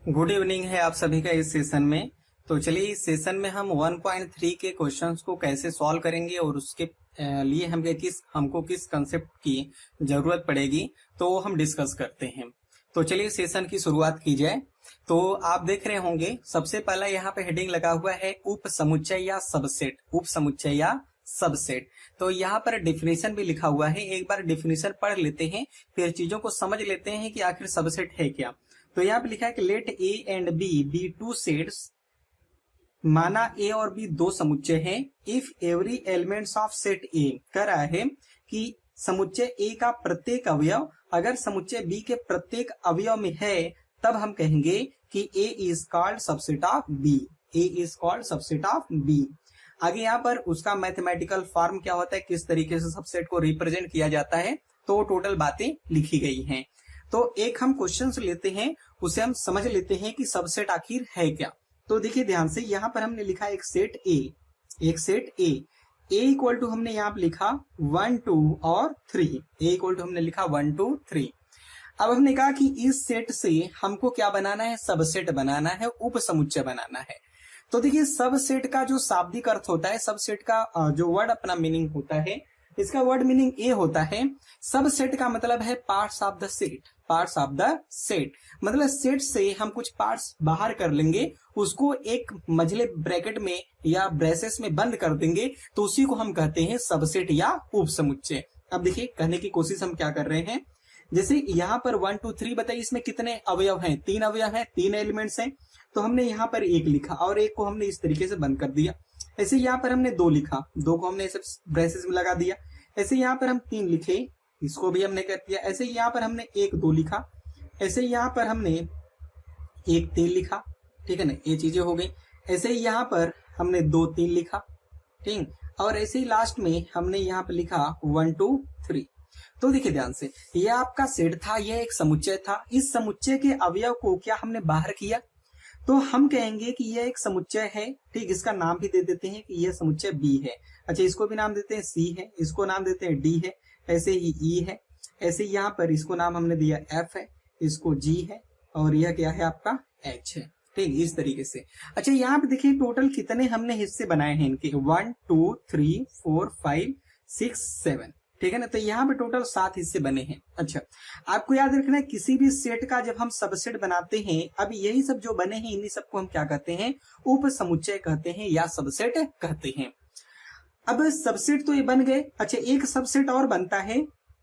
Good evening है आप सभी का इस सेशन में। तो चलिए इस सेशन में हम 1.3 के क्वेश्चंस को कैसे सॉल्व करेंगे और उसके लिए हमको किस कंसेप्ट की जरूरत पड़ेगी तो हम डिस्कस करते हैं। तो चलिए सेशन की शुरुआत की जाए। तो आप देख रहे होंगे सबसे पहला यहाँ पे हेडिंग लगा हुआ है उप समुच्चय या सबसेट। उप समुच्चय या सबसेट। तो यहाँ पर डेफिनेशन भी लिखा हुआ है, एक बार डेफिनेशन पढ़ लेते हैं फिर चीजों को समझ लेते हैं कि आखिर सबसेट है क्या। तो यहाँ पे लिखा है कि let A and B be two sets, माना ए और बी दो समुच्चय हैं। If every elements of set A, कह रहा है कि समुच्चय ए का प्रत्येक अवयव अगर समुच्चय बी के प्रत्येक अवयव में है तब हम कहेंगे कि A is called subset of B. A is called subset of B. आगे यहाँ पर उसका मैथमेटिकल फॉर्म क्या होता है, किस तरीके से सबसेट को रिप्रेजेंट किया जाता है, तो टोटल बातें लिखी गई हैं। तो एक हम क्वेश्चन लेते हैं, उसे हम समझ लेते हैं कि सबसेट आखिर है क्या। तो देखिए ध्यान से, यहाँ पर हमने लिखा एक सेट ए, एक सेट ए इक्वल टू हमने यहाँ पे लिखा 1 2 और 3। ए इक्वल टू हमने लिखा 1 2 3। अब हमने कहा कि इस सेट से हमको क्या बनाना है, सबसेट बनाना है, उप समुच्चय बनाना है। तो देखिए सबसेट का जो शाब्दिक अर्थ होता है, सबसेट का जो वर्ड अपना मीनिंग होता है, इसका वर्ड मीनिंग ये होता है, सबसेट का मतलब है parts of the set. Parts of the set मतलब सेट से हम कुछ पार्ट्स बाहर कर लेंगे, उसको एक मझले ब्रैकेट में या ब्रेसेस में बंद कर देंगे, तो उसी को हम कहते हैं सबसेट या उप समुच्चय। अब देखिए कहने की कोशिश हम क्या कर रहे हैं, जैसे यहाँ पर 1 2 3 बताइए, इसमें कितने अवयव हैं, 3 अवयव हैं, 3 एलिमेंट्स हैं। तो हमने यहाँ पर एक लिखा और एक को हमने इस तरीके से बंद कर दिया। ऐसे यहाँ पर हमने 2 लिखा, 2 को हमने ऐसे ब्रेसेस में लगा दिया। ऐसे यहाँ पर हम 3 लिखे, इसको भी हमने कर दिया। ऐसे यहाँ पर हमने 1 2 लिखा, ऐसे यहाँ पर हमने 1 3 लिखा, ठीक है ना, ये चीजें हो गई। ऐसे ही यहाँ पर हमने 2 3 लिखा, ठीक। और ऐसे ही लास्ट में हमने यहाँ पर लिखा 1 2 3। तो देखिए ध्यान से, यह आपका सेट था, यह एक समुच्चय था। इस समुच्चय के अवयव को क्या हमने बाहर किया, तो हम कहेंगे कि यह एक समुच्चय है, ठीक। इसका नाम भी दे देते हैं कि यह समुच्चय बी है। अच्छा, इसको भी नाम देते हैं सी है, इसको नाम देते हैं डी है, ऐसे ही ई है। ऐसे यहाँ पर इसको नाम हमने दिया एफ है, इसको जी है, और यह क्या है आपका एच है, ठीक, इस तरीके से। अच्छा, यहाँ पे देखिए टोटल कितने हमने हिस्से बनाए हैं इनके, 1 2 3 4 5 6 7, ठीक है ना। तो यहाँ पे टोटल 7 हिस्से बने हैं। अच्छा, आपको याद रखना है किसी भी सेट का जब हम सबसेट बनाते हैं, अब यही सब जो बने हैं इन्हीं सबको हम क्या कहते हैं, उप समुच्चय कहते हैं या सबसेट कहते हैं। अब सबसेट तो ये बन गए। अच्छा, एक सबसेट और बनता है,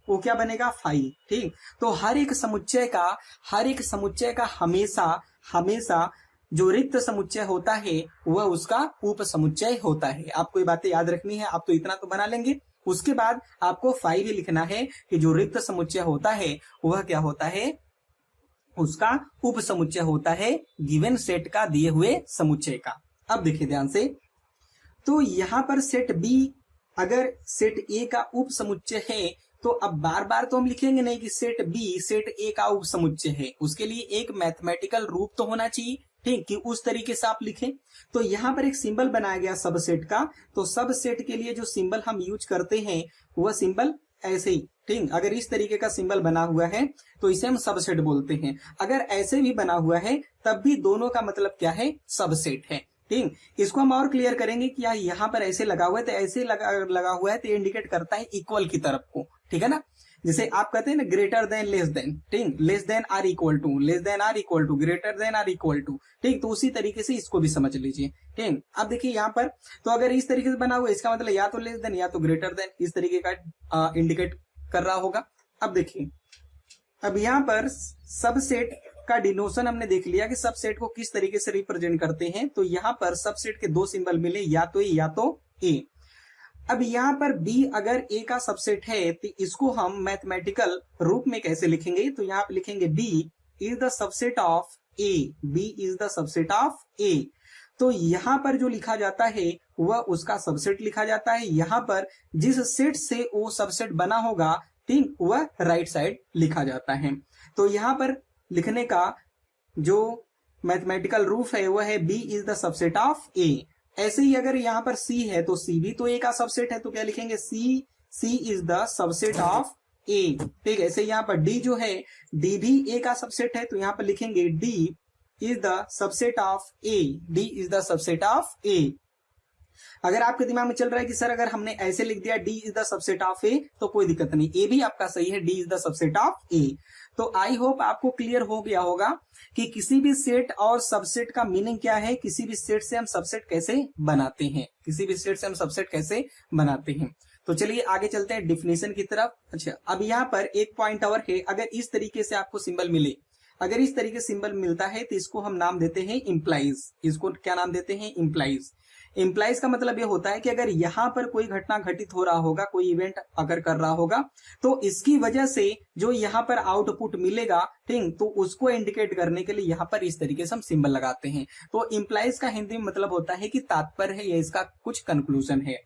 वो क्या बनेगा, 5, ठीक। तो हर एक समुच्चय का हमेशा जो रिक्त समुच्चय होता है वह उसका उप समुच्चय होता है। आपको ये बातें याद रखनी है, आप तो इतना तो बना लेंगे। उसके बाद आपको 5 ही लिखना है कि जो रिक्त समुच्चय होता है वह क्या होता है, उसका उप समुच्चय होता है गिवन सेट का, दिए हुए समुच्चय का। अब देखिए ध्यान से, तो यहां पर सेट बी अगर सेट ए का उप समुच्चय है, तो अब बार बार तो हम लिखेंगे नहीं कि सेट बी सेट ए का उप समुच्चय है, उसके लिए एक मैथमेटिकल रूप तो होना चाहिए, ठीक, कि उस तरीके से आप लिखें। तो यहाँ पर एक सिंबल बनाया गया सबसेट का, तो सबसेट के लिए जो सिंबल हम यूज करते हैं वह सिंबल ऐसे ही, ठीक। अगर इस तरीके का सिंबल बना हुआ है तो इसे हम सबसेट बोलते हैं। अगर ऐसे भी बना हुआ है तब भी दोनों का मतलब क्या है, सबसेट है, ठीक। इसको हम और क्लियर करेंगे कि यहाँ पर ऐसे लगा हुआ है, तो ऐसे लगा हुआ है तो इंडिकेट करता है इक्वल की तरफ को, ठीक है ना। जैसे आप कहते हैं ना ग्रेटर देन लेस देन, ठीक, less than or equal to, less than or equal to, greater than or equal to, ठीक। तो उसी तरीके से इसको भी समझ लीजिए, ठीक। अब देखिए यहाँ पर, तो अगर इस तरीके से बना हुआ है, इसका मतलब या तो लेस देन या तो ग्रेटर देन, इस तरीके का इंडिकेट कर रहा होगा। अब देखिए, अब यहाँ पर सबसेट का डिनोशन हमने देख लिया कि सबसेट को किस तरीके से रिप्रेजेंट करते हैं। तो यहाँ पर सबसेट के 2 सिंबल मिले, या तो ए या तो ए। अब यहाँ पर B अगर A का सबसेट है तो इसको हम मैथमेटिकल रूप में कैसे लिखेंगे, तो यहाँ पे लिखेंगे B is the subset of A, B is the subset of A। तो यहाँ पर जो लिखा जाता है वह उसका सबसेट लिखा जाता है। यहाँ पर जिस सेट से वो सबसेट बना होगा, ठीक, वह राइट साइड लिखा जाता है। तो यहाँ पर लिखने का जो मैथमेटिकल रूप है वह है B is the subset of A। ऐसे ही अगर यहाँ पर C है तो C भी तो A का सबसेट है, तो क्या लिखेंगे, C is the subset of A, ठीक। ऐसे यहाँ पर D जो है, D भी A का सबसेट है, तो यहाँ पर लिखेंगे D is the subset of A, D is the subset of A. अगर आपके दिमाग में चल रहा है कि सर अगर हमने ऐसे लिख दिया D is the subset of A, तो कोई दिक्कत नहीं, ए भी आपका सही है, D is the subset of A. तो आई होप आपको क्लियर हो गया होगा कि किसी भी सेट और सबसेट का मीनिंग क्या है, किसी भी सेट से हम सबसेट कैसे बनाते हैं, किसी भी सेट से हम सबसेट कैसे बनाते हैं। तो चलिए आगे चलते हैं डिफिनेशन की तरफ। अच्छा, अब यहाँ पर एक पॉइंट और है, अगर इस तरीके से आपको सिंबल मिले, अगर इस तरीके से सिंबल मिलता है तो इसको हम नाम देते हैं इंप्लाइज। इसको क्या नाम देते हैं? इंप्लाइज। इंप्लाइज का मतलब ये होता है कि अगर यहाँ पर कोई घटना घटित हो रहा होगा, कोई इवेंट अगर कर रहा होगा, तो इसकी वजह से जो यहाँ पर आउटपुट मिलेगा, ठीक, तो उसको इंडिकेट करने के लिए यहाँ पर इस तरीके से हम सिंबल लगाते हैं। तो इंप्लाइज का हिंदी में मतलब होता है कि तात्पर्य है या इसका कुछ कंक्लूजन है।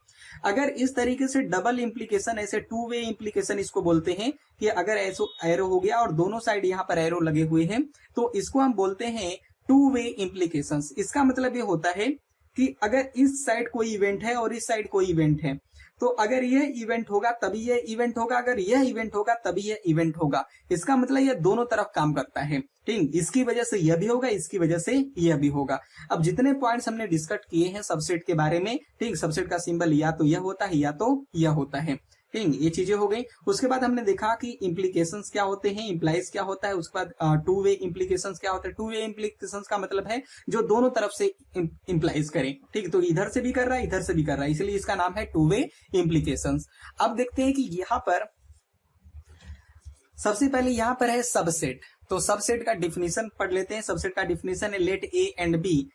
अगर इस तरीके से डबल इंप्लीकेशन, ऐसे टू वे इंप्लीकेशन इसको बोलते हैं कि अगर ऐसा एरो हो गया और दोनों साइड यहाँ पर एरो लगे हुए हैं, तो इसको हम बोलते हैं टू वे इंप्लीकेशंस। इसका मतलब ये होता है कि अगर इस साइड कोई इवेंट है और इस साइड कोई इवेंट है, तो अगर यह इवेंट होगा तभी यह इवेंट होगा, अगर यह इवेंट होगा तभी यह इवेंट होगा। इसका मतलब यह दोनों तरफ काम करता है, ठीक, इसकी वजह से यह भी होगा, इसकी वजह से यह भी होगा। अब जितने पॉइंट्स हमने डिस्कस किए हैं सबसेट के बारे में, ठीक, सबसेट का सिंबल या तो यह होता है या तो यह होता है, ठीक, ये चीजें हो गई। उसके बाद हमने देखा कि इम्प्लीकेशंस क्या होते हैं, इंप्लाइज क्या होता है, उसके बाद टू वे इम्प्लीकेशंस क्या होता है। टू वे इम्प्लीकेशंस का मतलब है जो दोनों तरफ से इंप्लाइज करें, ठीक, तो इधर से भी कर रहा है, इधर से भी कर रहा है, इसलिए इसका नाम है टू वे इम्प्लीकेशंस। अब देखते हैं कि यहाँ पर सबसे पहले यहाँ पर है सबसेट। तो सबसेट का डिफिनेशन पढ़ लेते हैं। सबसेट का डिफिनेशन है, let A and B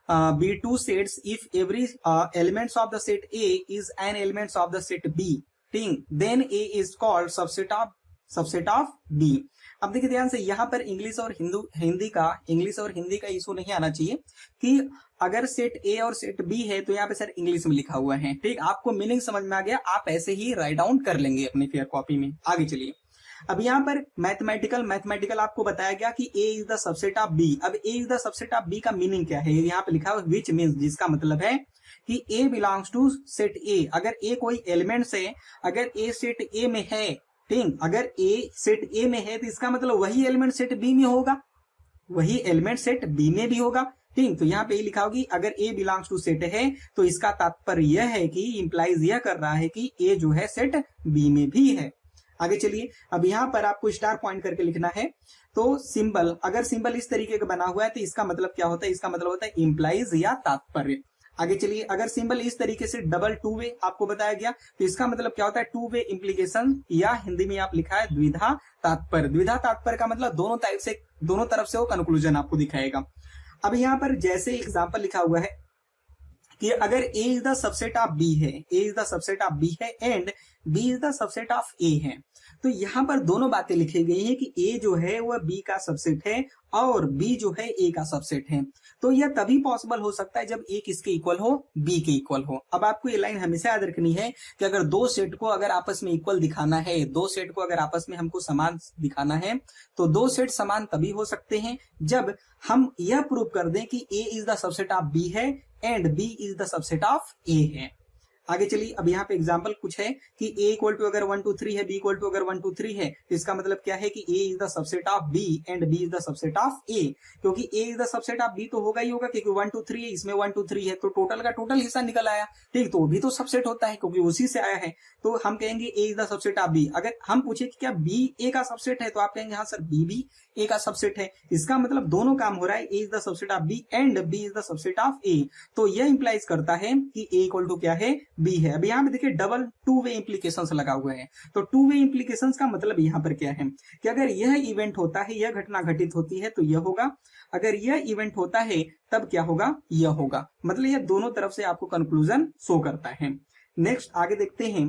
be two sets if every elements of the set A is an elements of the set B, then A is called subset of B। अब देखिए ध्यान से, यहाँ पर इंग्लिश और हिंदी का इशू नहीं आना चाहिए कि अगर सेट ए और सेट बी है तो यहाँ पे सर इंग्लिश में लिखा हुआ है, ठीक, आपको मीनिंग समझ में आ गया, आप ऐसे ही राइट डाउन कर लेंगे अपनी फेयर कॉपी में। आगे चलिए, अब यहाँ पर मैथमेटिकल आपको बताया गया कि A is the subset of B। अब A is the subset of B का मीनिंग क्या है, यहाँ पे लिखा है विच मीन्स, जिसका मतलब है कि A belongs to set A। अगर A कोई एलिमेंट्स है, अगर A सेट A में है, ठीक, अगर A सेट A में है तो इसका मतलब वही एलिमेंट सेट B में होगा, वही एलिमेंट सेट B में भी होगा, ठीक। तो यहाँ पे लिखा होगी अगर A बिलोंग्स टू सेट है तो इसका तात्पर्य यह है कि इंप्लाइज यह कर रहा है कि A जो है सेट B में भी है। आगे चलिए, अब यहाँ पर आपको स्टार पॉइंट करके लिखना है। तो सिंबल, अगर सिंबल इस तरीके का बना हुआ है तो इसका मतलब क्या होता है, इसका मतलब होता है इंप्लाइज या तात्पर्य। आगे चलिए, अगर सिंबल इस तरीके से डबल टू वे आपको बताया गया तो इसका मतलब क्या होता है, टू वे इंप्लीकेशन, या हिंदी में आप लिखा है द्विधा तात्पर्य। द्विधा तात्पर्य का मतलब दोनों तरफ से वो कंक्लूजन आपको दिखाएगा। अब यहाँ पर जैसे एग्जाम्पल लिखा हुआ है कि अगर A is the subset of B है, A is the subset of B है and B is the subset of A है, तो यहाँ पर दोनों बातें लिखी गई हैं कि A जो है वह B का सबसेट है और B जो है A का सबसेट है। तो यह तभी पॉसिबल हो सकता है जब A किसके इक्वल हो, B के इक्वल हो। अब आपको ये लाइन हमेशा याद रखनी है कि अगर दो सेट को अगर आपस में इक्वल दिखाना है, दो सेट को अगर आपस में हमको समान दिखाना है, तो दो सेट समान तभी हो सकते हैं जब हम यह प्रूव कर दें कि A is the subset of B है and B is the subset of A है। आगे चलिए, अब यहाँ पे एग्जांपल कुछ है कि A इक्वल टू अगर 1 2 3 है, B इक्वल टू अगर 1 2 3 है, तो इसका मतलब क्या है कि A is the subset of B and B is the subset of A। क्योंकि A is the subset of B तो होगा ही होगा, क्योंकि 1 2 3 है, इसमें 1 2 3 है, तो टोटल का टोटल हिस्सा निकल आया, ठीक, तो वो भी तो सबसेट होता है क्योंकि उसी से आया है। तो हम कहेंगे A is the subset of B। अगर हम पूछे कि क्या B A का सबसेट है, तो आप कहेंगे हाँ सर B भी A का सबसेट है। इसका मतलब दोनों काम हो रहा है, A is the subset of B and B is the subset of A। तो यह इंप्लाइज करता है कि A इक्वल टू क्या है, B है। अब यहाँ पे देखिए डबल टू वे इंप्लीकेशंस लगा हुआ है। तो टू वे इंप्लीकेशंस का मतलब यहाँ पर क्या है कि अगर यह इवेंट होता है, यह घटना घटित होती है तो यह होगा, अगर यह इवेंट होता है तब क्या होगा, यह होगा। मतलब यह दोनों तरफ से आपको कंक्लूजन शो करता है। नेक्स्ट आगे देखते हैं,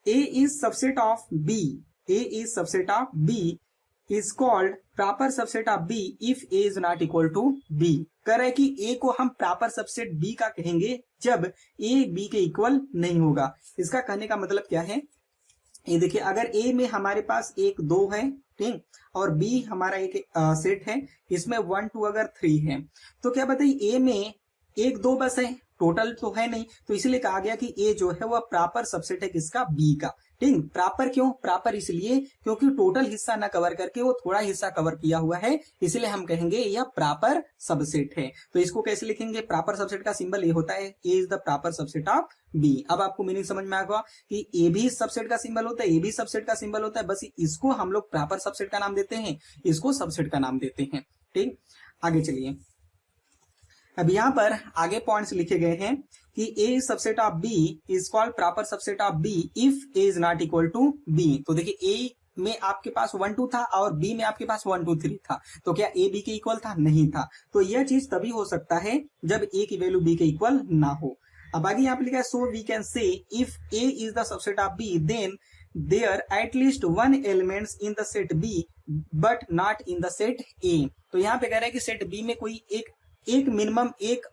A is subset of B, A is subset of B is called proper subset of B if A is not equal to B। कह रहा है कि A को हम प्रॉपर सबसेट B का कहेंगे जब A B के इक्वल नहीं होगा। इसका कहने का मतलब क्या है, ये देखिए अगर A में हमारे पास 1 2 है, ठीक, और B हमारा एक सेट है, इसमें 1 2 अगर 3 है, तो क्या बताइए A में 1 2 बस है टोटल तो है नहीं, तो इसलिए कहा गया कि ए जो है वह प्रॉपर सबसेट है किसका, बी का। ठीक, प्रॉपर क्यों, प्रॉपर इसलिए क्योंकि टोटल हिस्सा ना कवर करके वो थोड़ा हिस्सा कवर किया हुआ है, इसलिए हम कहेंगे यह प्रॉपर सबसेट है। तो इसको कैसे लिखेंगे, प्रॉपर सबसेट का सिंबल ये होता है, A is the proper subset of B. अब आपको मीनिंग समझ में आ गया कि ए भी सबसेट का सिंबल होता है, ए भी सबसेट का सिंबल होता है, बस इसको हम लोग प्रॉपर सबसेट का नाम देते हैं, इसको सबसेट का नाम देते हैं। ठीक, आगे चलिए। अब यहाँ पर आगे पॉइंट्स लिखे गए हैं कि A is subset of B is called proper subset of B if A is not equal to B. तो देखिए ए में आपके पास 1 2 था और बी में आपके पास 1 2 3 था, तो क्या ए बी के इक्वल था, नहीं था। तो यह चीज तभी हो सकता है जब ए की वैल्यू बी के इक्वल ना हो। अब आगे यहाँ पे लिखा है so we can say if A is the subset of B then there at least one elements in the set B but not in the set A. तो यहाँ पे कह रहा है कि सेट बी में कोई एक मिनिमम एक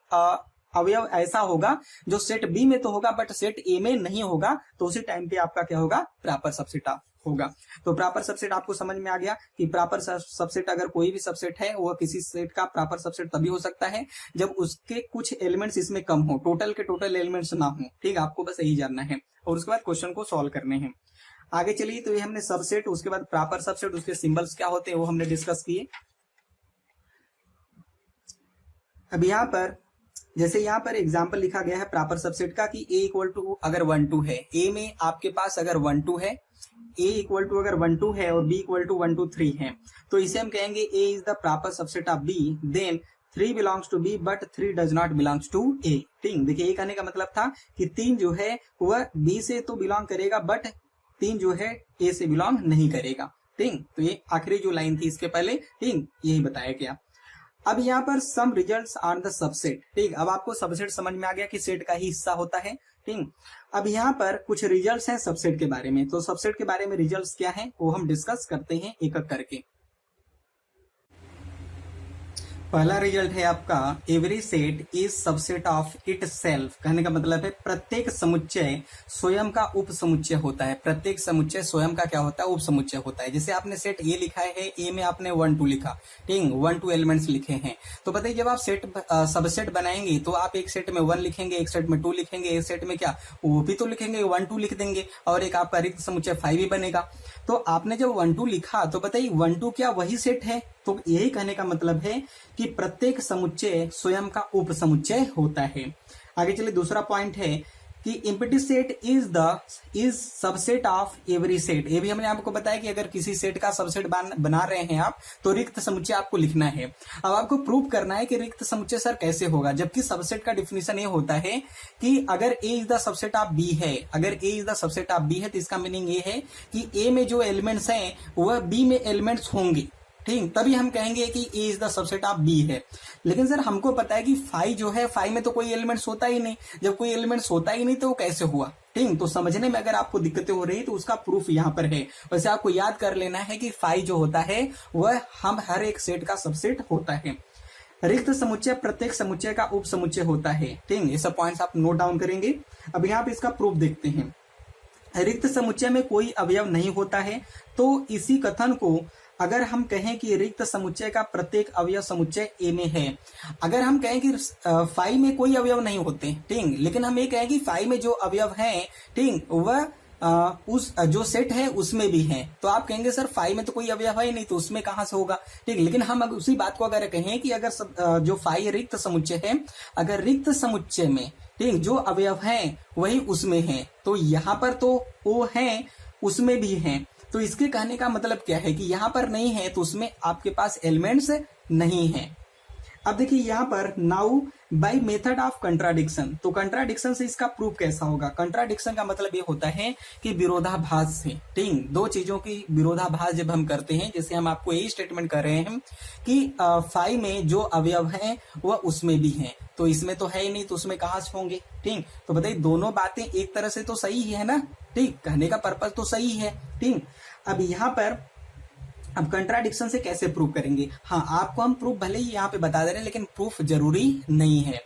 अवयव ऐसा होगा जो सेट बी में तो होगा बट सेट ए में नहीं होगा, तो उसी टाइम पे आपका क्या होगा, प्रॉपर सबसेट होगा। तो प्रॉपर सबसेट आपको समझ में आ गया कि प्रॉपर सबसेट अगर कोई भी सबसेट है वह किसी सेट का प्रॉपर सबसेट तभी हो सकता है जब उसके कुछ एलिमेंट्स इसमें कम हो, टोटल के टोटल एलिमेंट्स ना हो। ठीक, आपको बस यही जानना है और उसके बाद क्वेश्चन को सॉल्व करने हैं। आगे चलिए, तो ये हमने सबसेट, उसके बाद प्रॉपर सबसेट, उसके सिंबल्स क्या होते हैं वो हमने डिस्कस किए। अब यहाँ पर जैसे यहाँ पर एग्जाम्पल लिखा गया है प्रॉपर सबसेट का कि a इक्वल टू अगर 1 2 है, a में आपके पास अगर 1 2 है, a इक्वल टू अगर 1 2 है और b इक्वल टू 1 2 3 है, तो इसे हम कहेंगे a is the proper subset of b then 3 belongs to b but 3 does not belongs to a। ठीक, देखिए ये कहने का मतलब था कि 3 जो है वह b से तो बिलोंग करेगा बट 3 जो है a से बिलोंग नहीं करेगा। ठीक, तो ये आखिरी जो लाइन थी इसके पहले, ठीक, यही बताया गया। अब यहाँ पर सम रिजल्ट्स आर द सबसेट। ठीक, अब आपको सबसेट समझ में आ गया कि सेट का ही हिस्सा होता है। ठीक, अब यहाँ पर कुछ रिजल्ट्स हैं सबसेट के बारे में, तो सबसेट के बारे में रिजल्ट्स क्या हैं वो हम डिस्कस करते हैं एक एक करके। पहला रिजल्ट है आपका every set is subset of it self. कहने का मतलब है प्रत्येक समुच्चय स्वयं का उप समुच्चय होता है। प्रत्येक समुच्चय स्वयं का क्या होता है, उप समुच्चय होता है। जैसे आपने सेट ए लिखा है, ए में आपने 1 2 लिखा, ठीक, 1 2 एलिमेंट्स लिखे हैं, तो बताइए जब आप सेट सबसेट बनाएंगे तो आप एक सेट में 1 लिखेंगे, एक सेट में 2 लिखेंगे, एक सेट में क्या वो भी तो लिखेंगे 1 2 लिख देंगे और एक आपका रिक्त समुच्चय 5 ही बनेगा। तो आपने जब 1 2 लिखा तो बताइए 1 2 क्या वही सेट है? तो यही कहने का मतलब है कि प्रत्येक समुच्चय स्वयं का उप समुच्चय होता है। आगे चलिए, दूसरा पॉइंट है कि empty set is subset of every set. ये भी हमने आपको बताया कि अगर किसी सेट का सबसेट बना रहे हैं आप तो रिक्त समुच्चय आपको लिखना है। अब आपको प्रूव करना है कि रिक्त समुच्चय सर कैसे होगा, जबकि सबसेट का डिफिनेशन ये होता है कि अगर A is the subset of B है, अगर A is the subset of B है तो इसका मीनिंग ये है कि ए में जो एलिमेंट्स हैं वह बी में एलिमेंट्स होंगे। ठीक, तभी हम कहेंगे कि A is the subset of B है। लेकिन सर हमको पता है कि फाइव जो है, फाइव में तो कोई एलिमेंट्स होता ही नहीं, जब कोई एलिमेंट्स होता ही नहीं तो वो कैसे हुआ। ठीक, तो समझने में अगर आपको दिक्कतें हो रही तो उसका प्रूफ यहाँ पर है। वैसे आपको याद कर लेना है कि फाइव जो होता है वह हम हर एक सेट का सबसेट होता है। रिक्त समुच्चय प्रत्येक समुच्चय का उप समुच्चय होता है। ठीक, ये सब पॉइंट्स आप नोट डाउन करेंगे। अब यहाँ पे इसका प्रूफ देखते हैं। रिक्त समुच्चय में कोई अवयव नहीं होता है, तो इसी कथन को अगर हम कहें कि रिक्त समुच्चय का प्रत्येक अवयव समुच्चय ए में है, अगर हम कहें कि फाइव में कोई अवयव नहीं होते, ठीक, लेकिन हम ये कहें कि फाइव में जो अवयव हैं, ठीक, वह उस जो सेट है उसमें भी है, तो आप कहेंगे सर फाइव में तो कोई अवयव है नहीं तो उसमें कहां से होगा। ठीक, लेकिन हम अगर उसी बात को अगर कहें कि अगर जो फाइव रिक्त समुच्चय है, अगर रिक्त समुच्चय में ठीक जो अवयव हैं वही उसमें है, तो यहाँ पर तो वो है उसमें भी है, तो इसके कहने का मतलब क्या है कि यहाँ पर नहीं है तो उसमें आपके पास एलिमेंट्स नहीं है। अब देखिए यहाँ पर now by method of contradiction, तो कंट्राडिक्शन से इसका प्रूफ कैसा होगा। कंट्राडिक्शन का मतलब ये होता है कि विरोधाभास से, ठीक, दो चीजों की विरोधाभास जब हम करते हैं, जैसे हम आपको यही स्टेटमेंट कर रहे हैं कि फाइव में जो अवयव हैं वह उसमें भी हैं, तो इसमें तो है ही नहीं तो उसमें कहां से होंगे। ठीक, तो बताइए दोनों बातें एक तरह से तो सही है ना। ठीक, कहने का पर्पज तो सही है। ठीक, अब यहाँ पर अब कंट्राडिक्शन से कैसे प्रूव करेंगे। हाँ, आपको हम प्रूफ भले ही यहाँ पे बता दे रहे हैं लेकिन प्रूफ जरूरी नहीं है।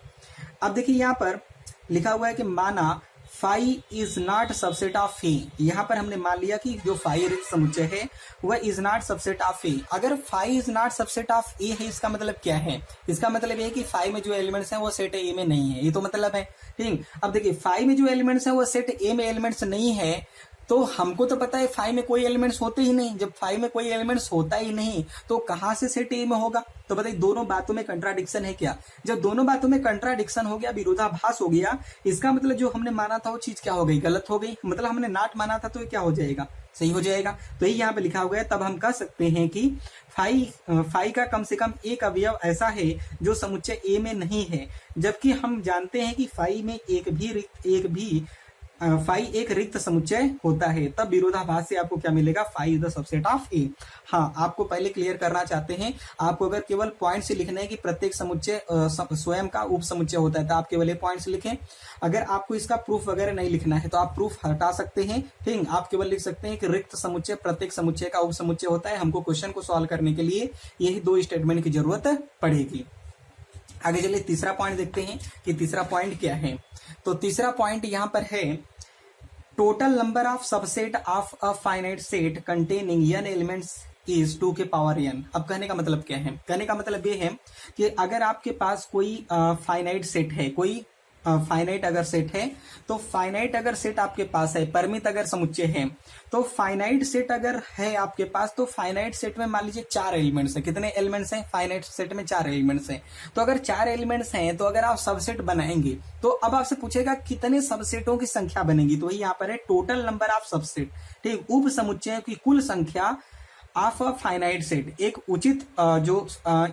अब देखिए यहाँ पर लिखा हुआ है कि माना phi is not subset of A. यहाँ पर हमने मान लिया कि जो फाई रिक्त समुच्चय है वह is not subset of A. अगर phi is not subset of A है, इसका मतलब क्या है? इसका मतलब ये है कि फाई में जो एलिमेंट्स हैं वो सेट ए में नहीं है, ये तो मतलब है। ठीक, अब देखिए फाई में जो एलिमेंट्स हैं वो सेट ए में एलिमेंट्स नहीं है, तो हमको तो पता है फाई में कोई एलिमेंट्स होते ही नहीं। जब फाई में कोई एलिमेंट्स होता ही नहीं तो कहां से सेट ए में होगा? तो बताइए दोनों बातों में कंट्राडिक्शन है क्या? जब दोनों बातों में कंट्राडिक्शन हो गया, विरोधाभास हो गया, इसका मतलब जो हमने माना था वो चीज क्या हो गई? गलत हो गई। मतलब हमने नॉट माना था तो ये क्या हो जाएगा? सही हो जाएगा। तो ये यहाँ पे लिखा हुआ है। तब हम कह सकते हैं कि फाई का कम से कम एक अवयव ऐसा है जो समुच्चय ए में नहीं है, जबकि हम जानते हैं कि फाई में फाई एक रिक्त समुच्चय होता है। तब विरोधाभास से आपको क्या मिलेगा? Phi is the subset of A. हाँ, आपको पहले क्लियर करना चाहते हैं, आपको अगर केवल पॉइंट से लिखना है कि प्रत्येक समुच्चय स्वयं का उप समुच्चय होता है तो आप केवल ये पॉइंट से लिखें। अगर आपको इसका प्रूफ वगैरह नहीं लिखना है तो आप प्रूफ हटा सकते हैं। ठीक, आप केवल लिख सकते हैं कि रिक्त समुच्चय प्रत्येक समुच्चय का उप समुच्चय होता है। हमको क्वेश्चन को सॉल्व करने के लिए यही दो स्टेटमेंट की जरूरत पड़ेगी। आगे चलिए तीसरा पॉइंट देखते हैं कि तीसरा पॉइंट क्या है। तो तीसरा पॉइंट यहां पर है, total number of subset of a finite set containing n elements is 2 के पावर n। अब कहने का मतलब क्या है? कहने का मतलब ये है कि अगर आपके पास कोई फाइनाइट सेट है, कोई फाइनाइट अगर सेट है, तो फाइनाइट अगर सेट आपके पास है, परिमित अगर समुच्चय है, तो फाइनाइट सेट अगर है आपके पास, तो फाइनाइट सेट में मान लीजिए 4 एलिमेंट्स है। कितने एलिमेंट्स हैं? फाइनाइट सेट में 4 एलिमेंट्स हैं। तो अगर 4 एलिमेंट्स हैं तो अगर आप सबसेट बनाएंगे तो अब आपसे पूछेगा कितने सबसेटों की संख्या बनेगी। तो वही यहाँ पर है, टोटल नंबर ऑफ सबसेट। ठीक, उप समुच्चयों की कुल संख्या ऑफ अ फाइनाइट सेट, एक उचित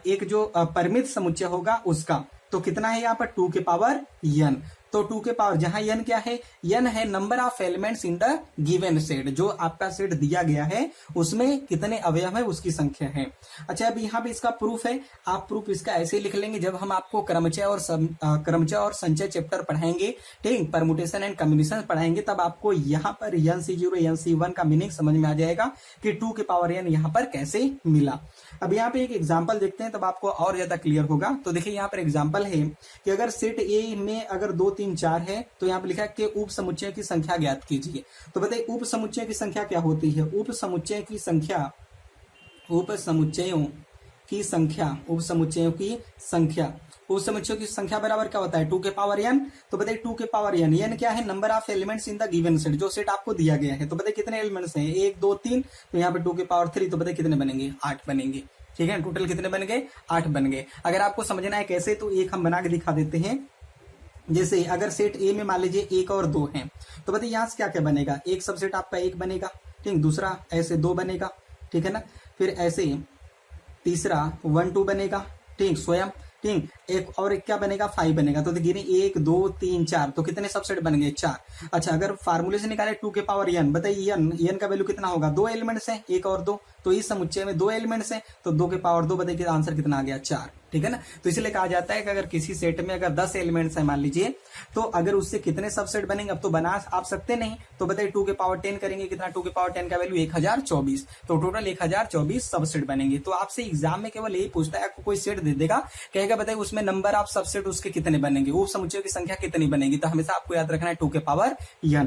एक जो परिमित समुच्चय होगा उसका। तो कितना है यहाँ पर? 2 के पावर n। तो 2 के पावर, जहां n क्या है? n है number of elements in the given set. जो आपका सेट दिया गया है उसमें कितने अवयव है उसकी संख्या है। अच्छा, अब यहाँ पे इसका प्रूफ है। आप प्रूफ इसका ऐसे लिख लेंगे, जब हम आपको क्रमचय और संचय चैप्टर पढ़ाएंगे, ठीक, परमुटेशन एंड कम्बिनेशन पढ़ाएंगे, तब आपको यहाँ पर NC0 NC1 का मीनिंग समझ में आ जाएगा कि 2 के पावर n यहाँ पर कैसे मिला। अब यहाँ पे एक एग्जाम्पल देखते हैं तब आपको और ज्यादा क्लियर होगा। तो देखिए यहाँ पर एग्जाम्पल है कि अगर सेट ए में अगर 2 3 4 है तो यहाँ पे लिखा है कि उप समुच्चय की संख्या ज्ञात कीजिए। तो बताइए उप समुच्चय की संख्या क्या होती है? उप समुच्चयों की संख्या बराबर क्या होता है? 2 के पावर n। तो बताइए 2 के पावर n क्या है? Number of elements in the given set, जो सेट आपको दिया गया है। तो बताइए कितने एलिमेंट्स हैं? 1 2 3। तो यहाँ पे 2 के पावर 3। तो बताइए कितने बनेंगे? 8 बनेंगे। ठीक है, टोटल कितने बन गए? 8 बन गए। अगर आपको समझना है कैसे, तो एक हम बना के दिखा देते हैं। जैसे अगर सेट ए में मान लीजिए 1 और 2 हैं, तो बताइए यहाँ से क्या क्या बनेगा? एक सबसेट आपका 1 बनेगा, ठीक, दूसरा ऐसे 2 बनेगा, ठीक है ना, फिर ऐसे तीसरा 1 2 बनेगा, ठीक, स्वयं, ठीक, एक और एक क्या बनेगा? 5 बनेगा। तो देखिए 1 2 3 4, तो कितने सबसेट बन गए? 4। अच्छा, अगर फार्मूले से निकाले 2 के पावर n, बताइए n का वैल्यू कितना होगा? 2 एलिमेंट्स हैं, 1 और 2। तो इस समुच्चय में 2 एलिमेंट्स हैं, तो 2 के पावर 2, बताइए आंसर कितना आ गया? 4। ठीक है ना। तो इसलिए कहा जाता है कि अगर किसी सेट में अगर 10 एलिमेंट्स हैं मान लीजिए, तो अगर उससे कितने सबसेट बनेंगे? अब तो बना आप सकते नहीं, तो बताइए 2 के पावर 10 करेंगे, कितना? 2 के पावर 10 का वैल्यू 1024। तो टोटल 1024 सबसेट बनेंगे। तो आपसे एग्जाम में केवल यही पूछता है, आपको कोई सेट दे देगा, कहेगा बताइए उसमें नंबर ऑफ सबसेट उसके कितने बनेंगे, उप समुच्चयों की संख्या कितनी बनेगी। तो हमेशा आपको याद रखना है 2 के पावर n।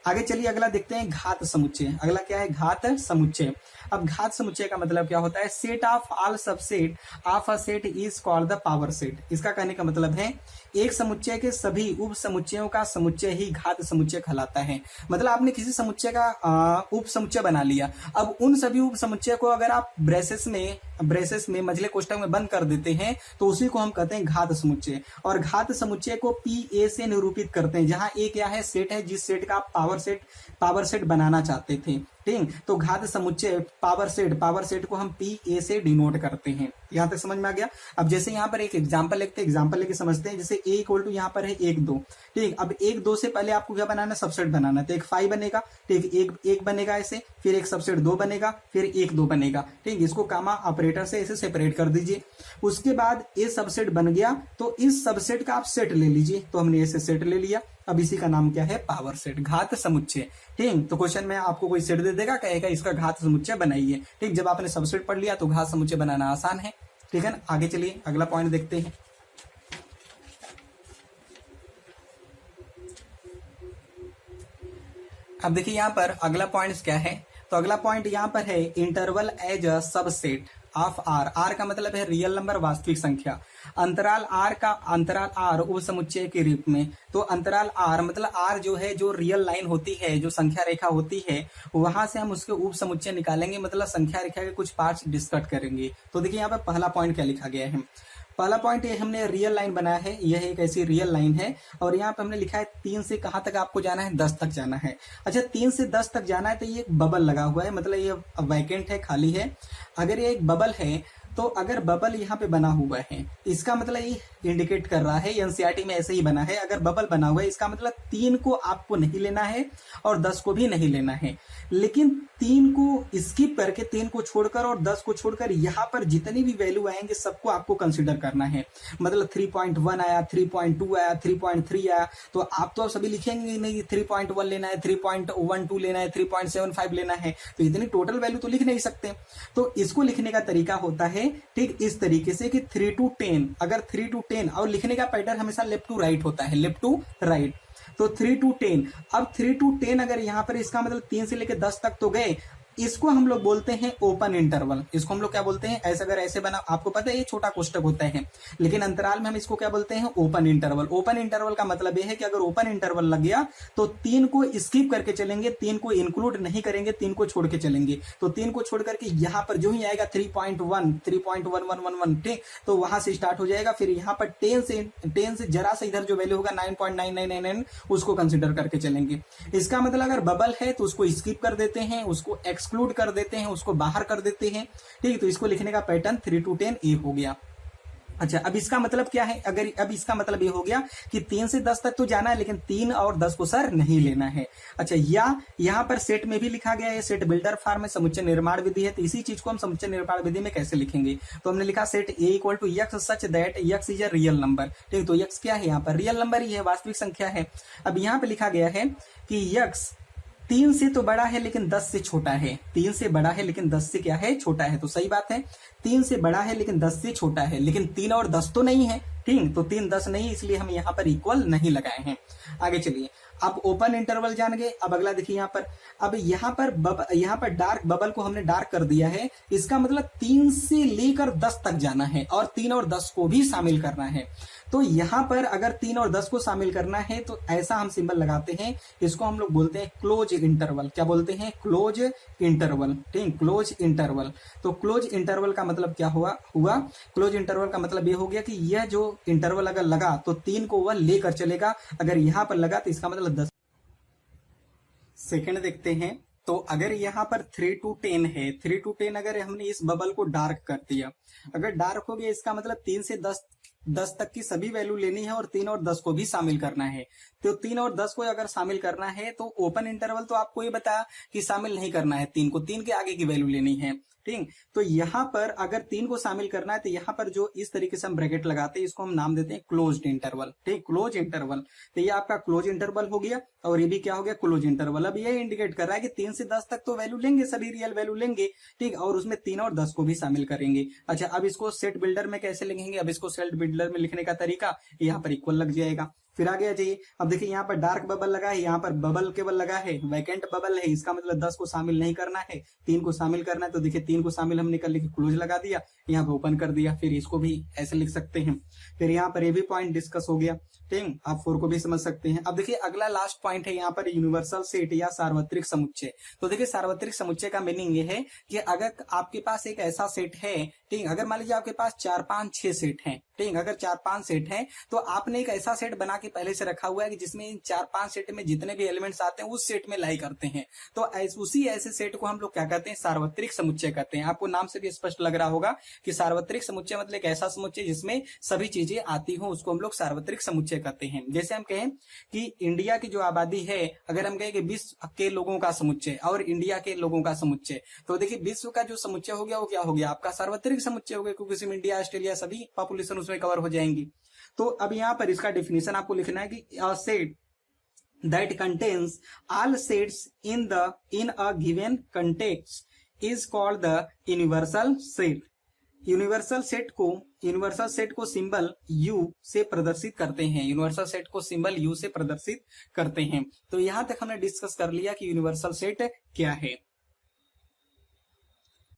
आगे चलिए अगला देखते हैं, घात समुच्चय। अगला क्या है? घात समुच्चय। अब घात समुच्चय का मतलब क्या होता है? Set of all subset of a set is called the power set. इसका कहने का मतलब है एक समुच्चय के सभी उप समुच्चयों का समुच्चय ही घात समुच्चय कहलाता है। मतलब आपने किसी समुच्चय का उप समुच्चय बना लिया, अब उन सभी उप समुच्चय को अगर आप ब्रेसेस में मझले कोष्ठक में बंद कर देते हैं तो उसी को हम कहते हैं घात समुच्चय। और घात समुच्चय को PA से निरूपित करते हैं, जहां A क्या है? सेट है, जिस सेट का आप पावर सेट बनाना चाहते थे। ठीक, तो घात समुच्चय पावर सेट को हम PA से डिनोट करते हैं। यहां तक समझ में आ गया। अब जैसे यहाँ पर एक एग्जांपल लिखते हैं, एग्जांपल लेके समझते हैं। जैसे A इक्वल टू यहाँ पर है 1 2। ठीक, अब 1 2 से पहले आपको क्या बनाना? सबसेट बनाना। तो एक 5 बनेगा, ठीक, एक बनेगा ऐसे, फिर एक सबसेट 2 बनेगा, फिर 1 2 बनेगा। ठीक, इसको कामा ऑपरेटर से ऐसे सेपरेट कर दीजिए। उसके बाद ये सबसेट बन गया, तो इस सबसेट का आप सेट ले लीजिए। तो हमने ऐसे सेट ले लिया। अब इसी का नाम क्या है? पावर सेट, घात समुच्चय। ठीक, तो क्वेश्चन में आपको कोई सेट दे देगा, कहेगा इसका घात समुच्चय बनाइए। ठीक, जब आपने सबसेट पढ़ लिया तो घात समुच्चय बनाना आसान है। ठीक है ना। आगे चलिए अगला पॉइंट देखते हैं। अब देखिए यहाँ पर अगला पॉइंट क्या है, तो अगला पॉइंट यहाँ पर है interval as a subset of R. R का मतलब है रियल नंबर, वास्तविक संख्या। अंतराल आर का अंतराल आर उप समुच्चय के रूप में। तो अंतराल आर मतलब आर जो है, जो रियल लाइन होती है, जो संख्या रेखा होती है, वहां से हम उसके उप समुच्चय निकालेंगे, मतलब संख्या रेखा के कुछ पार्ट्स डिस्कस करेंगे। तो देखिए यहाँ पर पहला पॉइंट क्या लिखा गया है। पहला पॉइंट ये हमने रियल लाइन बनाया है, यह एक ऐसी रियल लाइन है और यहाँ पे हमने लिखा है 3 से कहां तक आपको जाना है, 10 तक जाना है। अच्छा 3 से 10 तक जाना है तो ये एक बबल लगा हुआ है, मतलब ये वैकेंट है, खाली है। अगर ये एक बबल है तो अगर बबल यहाँ पे बना हुआ है, इसका मतलब ये इंडिकेट कर रहा है, एनसीईआरटी में ऐसे ही बना है, अगर बबल बना हुआ है इसका मतलब 3 को आपको नहीं लेना है और 10 को भी नहीं लेना है, लेकिन 3 को स्किप करके, 3 को छोड़कर और 10 को छोड़कर यहाँ पर जितनी भी वैल्यू आएंगे सबको आपको कंसिडर करना है। मतलब 3.1 आया, 3.2 आया, 3.3 आया, तो आप तो सभी लिखेंगे नहीं 3.1 लेना है, 3.12 लेना है, 3.75 लेना है, तो इतनी टोटल वैल्यू तो लिख नहीं सकते। तो इसको लिखने का तरीका होता है ठीक इस तरीके से कि 3 to 10, अगर 3 to 10, और लिखने का पैटर्न हमेशा लेफ्ट टू राइट होता है, लेफ्ट टू राइट। तो 3 to 10, अब 3 to 10 अगर यहां पर, इसका मतलब 3 से लेकर 10 तक तो गए, इसको हम लोग बोलते हैं ओपन इंटरवल। इसको हम लोग क्या बोलते हैं, ऐसे अगर ऐसे बना, आपको पता है ये छोटा कोष्टक होता है, लेकिन अंतराल में हम इसको क्या बोलते हैं, ओपन इंटरवल। ओपन इंटरवल का मतलब ये है कि अगर ओपन इंटरवल लग गया तो 3 को स्किप करके चलेंगे, 3 को इंक्लूड नहीं करेंगे, 3 को छोड़ के चलेंगे। तो 3 को छोड़ करके यहाँ पर जो ही आएगा 3.1, 3.1111, ठीक, तो वहां से स्टार्ट हो जाएगा। फिर यहाँ पर 10 से जरा से इधर जो वैल्यू होगा 9.9999 उसको कंसिडर करके चलेंगे। इसका मतलब अगर बबल है तो उसको स्किप कर देते हैं, उसको एक्सक्लूड कर देते हैं, उसको बाहर कर देते हैं, ठीक। तो इसको लिखने का पैटर्न 3 to 10 ए हो गया। अच्छा अब इसका मतलब क्या है, अगर अब इसका मतलब ये हो गया कि 3 से 10 तक तो जाना है, लेकिन 3 और 10 को सर नहीं लेना है। अच्छा या यहाँ पर सेट में भी लिखा गया है, सेट बिल्डर फॉर्म में समुच्चय निर्माण विधि है, तो इसी चीज को हम समुच्चय निर्माण विधि में कैसे लिखेंगे, तो हमने लिखा set A equal to x such that x is a real number, ठीक। तो यक्स क्या है, यहाँ पर रियल नंबर ही है, वास्तविक संख्या है। अब यहाँ पे लिखा गया है कि यक्स 3 से तो बड़ा है लेकिन 10 से छोटा है, 3 से बड़ा है लेकिन 10 से क्या है, छोटा है। तो सही बात है, 3 से बड़ा है लेकिन 10 से छोटा है, लेकिन 3 और 10 तो नहीं है, ठीक। तो 3 10 नहीं, इसलिए हम यहाँ पर इक्वल नहीं लगाए हैं। आगे चलिए, अब ओपन इंटरवल जान गए। अब अगला देखिए यहाँ पर, अब यहाँ पर डार्क बबल को हमने डार्क कर दिया है, इसका मतलब 3 से लेकर 10 तक जाना है और 3 और 10 को भी शामिल करना है। तो यहाँ पर अगर 3 और 10 को शामिल करना है तो ऐसा हम सिंबल लगाते हैं, इसको हम लोग बोलते हैं क्लोज इंटरवल। क्या बोलते हैं, क्लोज इंटरवल, ठीक, क्लोज इंटरवल। तो क्लोज इंटरवल का मतलब क्या हुआ, क्लोज इंटरवल का मतलब ये हो गया कि यह जो इंटरवल अगर लगा तो 3 को वह लेकर चलेगा, अगर यहाँ पर लगा तो इसका मतलब 10। सेकंड देखते हैं, तो अगर यहाँ पर 3 to 10 है, 3 to 10 अगर हमने इस बबल को डार्क कर दिया, अगर डार्क हो गया इसका मतलब 3 से 10 तक की सभी वैल्यू लेनी है और 3 और 10 को भी शामिल करना है। तो 3 और 10 को अगर शामिल करना है तो ओपन इंटरवल तो आपको ये बताया कि शामिल नहीं करना है 3 को, 3 के आगे की वैल्यू लेनी है, ठीक। तो यहाँ पर अगर 3 को शामिल करना है तो यहाँ पर जो इस तरीके से हम ब्रैकेट लगाते हैं, इसको हम नाम देते हैं क्लोज्ड इंटरवल, ठीक, क्लोज इंटरवल। तो ये आपका क्लोज इंटरवल हो गया और ये भी क्या हो गया, क्लोज इंटरवल। अब ये इंडिकेट कर रहा है कि 3 से 10 तक तो वैल्यू लेंगे, सभी रियल वैल्यू लेंगे, ठीक, और उसमें 3 और 10 को भी शामिल करेंगे। अच्छा अब इसको सेट बिल्डर में कैसे लिखेंगे, अब इसको सेट बिल्डर में लिखने का तरीका यहाँ पर इक्वल लग जाएगा। फिर आगे आ जाइए, अब देखिए यहाँ पर डार्क बबल लगा है, यहाँ पर बबल केवल लगा है, वैकेंट बबल है, इसका मतलब 10 को शामिल नहीं करना है, 3 को शामिल करना है। तो देखिए 3 को शामिल हमने कर लिया, क्लोज लगा दिया, यहाँ पे ओपन कर दिया, फिर इसको भी ऐसे लिख सकते हैं। फिर यहाँ पर ये भी पॉइंट डिस्कस हो गया, ठीक, आप 4 को भी समझ सकते हैं। अब देखिए अगला लास्ट पॉइंट है यहाँ पर यूनिवर्सल सेट या सार्वत्रिक समुच्चय। तो देखिए सार्वत्रिक समुच्चय का मीनिंग ये है कि अगर आपके पास एक ऐसा सेट है, ठीक, अगर मान लीजिए आपके पास 4 5 6 सेट हैं, ठीक, अगर 4 5 सेट हैं तो आपने एक ऐसा सेट बना के पहले से रखा हुआ है कि जिसमें इन 4 5 सेट में जितने भी एलिमेंट्स आते हैं उस सेट में लाई करते हैं। तो उसी ऐसे सेट को हम लोग क्या कहते हैं, सार्वत्रिक समुच्चय कहते हैं। आपको नाम से भी स्पष्ट लग रहा होगा कि सार्वत्रिक समुच्चय मतलब एक ऐसा समुच्चय जिसमें सभी चीजें आती हो, उसको हम लोग सार्वत्रिक समुच्चय कहते हैं। जैसे हम कहें कि इंडिया की जो आबादी है, अगर हम कहें कि विश्व के लोगों का समुच्चय और इंडिया के लोगों का समुच्चय, तो देखिए विश्व का जो समुच्चय हो गया वो क्या हो गया, आपका सार्वत्रिक समुच्चय हो गया, क्योंकि इसमें इंडिया ऑस्ट्रेलिया सभी पॉपुलेशन उसमें कवर हो जाएंगी। तो अब यहाँ पर इसका डिफिनेशन आपको लिखना है कि set that contains all sets in a given context is called the universal set। Universal set को सिंबल U से प्रदर्शित करते हैं। यूनिवर्सल सेट को सिंबल U से प्रदर्शित करते हैं। तो यहां तक हमने डिस्कस कर लिया कि यूनिवर्सल सेट क्या है।